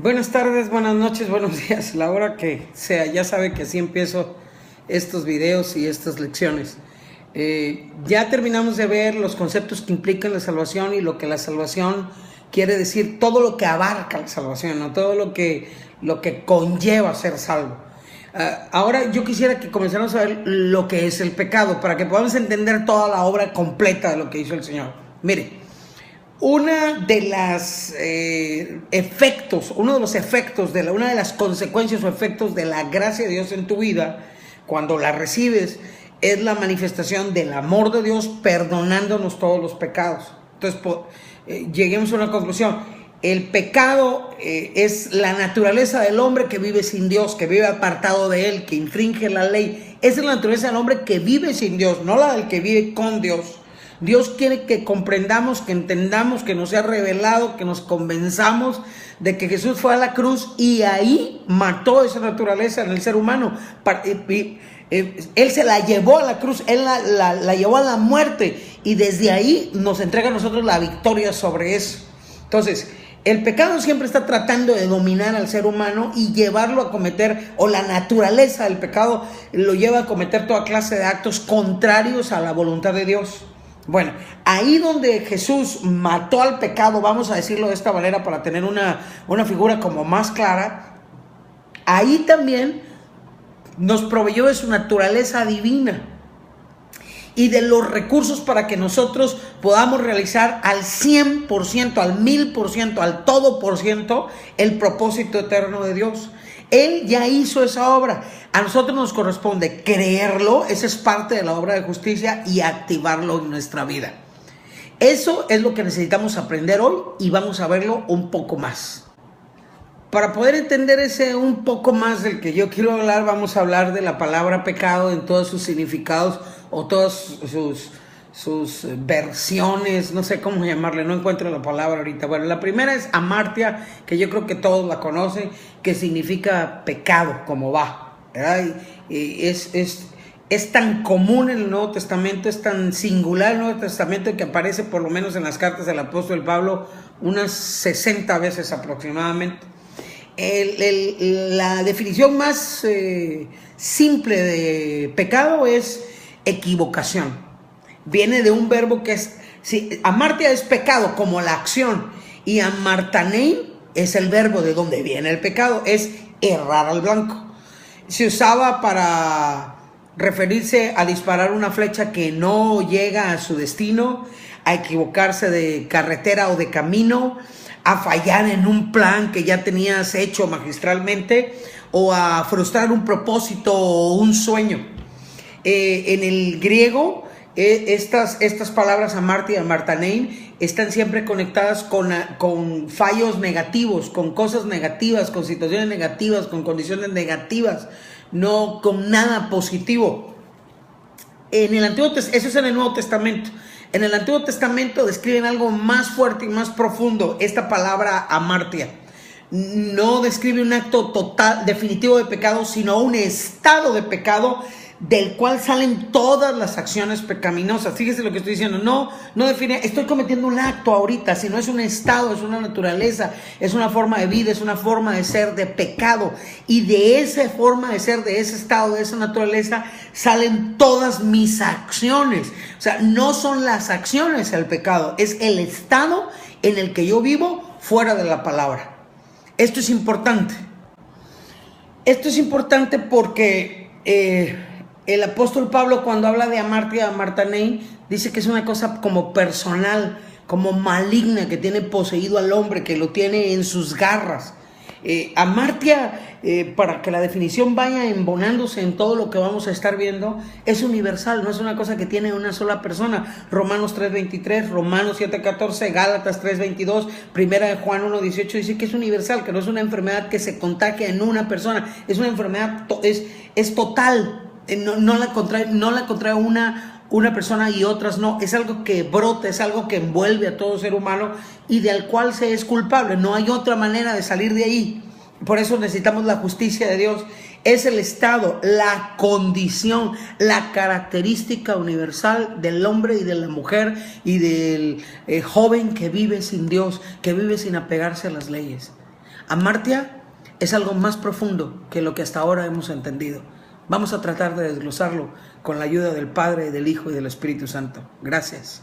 Buenas tardes, buenas noches, buenos días, la hora que sea. Ya sabe que así empiezo estos videos y estas lecciones. Ya terminamos de ver los conceptos que implican la salvación y lo que la salvación quiere decir, todo lo que abarca la salvación, ¿no? Todo lo que conlleva ser salvo. Ahora yo quisiera que comenzáramos a ver lo que es el pecado, para que podamos entender toda la obra completa de lo que hizo el Señor. Mire, una de las una de las consecuencias o efectos de la gracia de Dios en tu vida, cuando la recibes, es la manifestación del amor de Dios perdonándonos todos los pecados. Entonces, lleguemos a una conclusión. El pecado es la naturaleza del hombre que vive sin Dios, que vive apartado de Él, que infringe la ley. Esa es la naturaleza del hombre que vive sin Dios, no la del que vive con Dios. Dios quiere que comprendamos, que entendamos, que nos sea revelado, que nos convenzamos de que Jesús fue a la cruz y ahí mató esa naturaleza en el ser humano. Él se la llevó a la cruz, Él la llevó a la muerte y desde ahí nos entrega a nosotros la victoria sobre eso. Entonces, el pecado siempre está tratando de dominar al ser humano y llevarlo a cometer, o la naturaleza del pecado lo lleva a cometer toda clase de actos contrarios a la voluntad de Dios. Bueno, ahí donde Jesús mató al pecado, vamos a decirlo de esta manera para tener una figura como más clara, ahí también nos proveyó de su naturaleza divina y de los recursos para que nosotros podamos realizar al 100%, al 1000%, al todo por ciento el propósito eterno de Dios. Él ya hizo esa obra. A nosotros nos corresponde creerlo, esa es parte de la obra de justicia, y activarlo en nuestra vida. Eso es lo que necesitamos aprender hoy y vamos a verlo un poco más. Para poder entender ese un poco más del que yo quiero hablar, vamos a hablar de la palabra pecado en todos sus significados o todas sus versiones, no sé cómo llamarle, no encuentro la palabra ahorita. Bueno, la primera es amartia, que yo creo que todos la conocen, que significa pecado, como va, ¿verdad? Y es tan común en el Nuevo Testamento, es tan singular el Nuevo Testamento que aparece por lo menos en las cartas del apóstol Pablo unas 60 veces aproximadamente. La definición más simple de pecado es equivocación. Viene de un verbo que es, amartia es pecado como la acción, y amartanein es el verbo de donde viene el pecado, es errar al blanco. Se usaba para referirse a disparar una flecha que no llega a su destino, a equivocarse de carretera o de camino, a fallar en un plan que ya tenías hecho magistralmente, o a frustrar un propósito o un sueño. En el griego, estas palabras amartia y amartanein están siempre conectadas con fallos negativos, con cosas negativas, con situaciones negativas, con condiciones negativas, no con nada positivo. Eso es en el Nuevo Testamento. En el Antiguo Testamento describen algo más fuerte y más profundo. Esta palabra amartia no describe un acto total, definitivo de pecado, sino un estado de pecado del cual salen todas las acciones pecaminosas. Fíjese lo que estoy diciendo, no define, estoy cometiendo un acto ahorita, sino es un estado, es una naturaleza, es una forma de vida, es una forma de ser de pecado, y de esa forma de ser, de ese estado, de esa naturaleza, salen todas mis acciones. O sea, no son las acciones el pecado, es el estado en el que yo vivo fuera de la palabra. Esto es importante. Esto es importante porque el apóstol Pablo, cuando habla de amartia, amartanein, dice que es una cosa como personal, como maligna, que tiene poseído al hombre, que lo tiene en sus garras. Amartia, para que la definición vaya embonándose en todo lo que vamos a estar viendo, es universal, no es una cosa que tiene una sola persona. Romanos 3:23, Romanos 7:14, Gálatas 3:22, Primera de Juan 1:18 dice que es universal, que no es una enfermedad que se contagia en una persona, es una enfermedad, es total. No la contrae una persona y otras no, es algo que brota, es algo que envuelve a todo ser humano y del cual se es culpable, no hay otra manera de salir de ahí. Por eso necesitamos la justicia de Dios. Es el estado, la condición, la característica universal del hombre y de la mujer y del joven que vive sin Dios, que vive sin apegarse a las leyes. Amartya es algo más profundo que lo que hasta ahora hemos entendido. Vamos a tratar de desglosarlo con la ayuda del Padre, del Hijo y del Espíritu Santo. Gracias.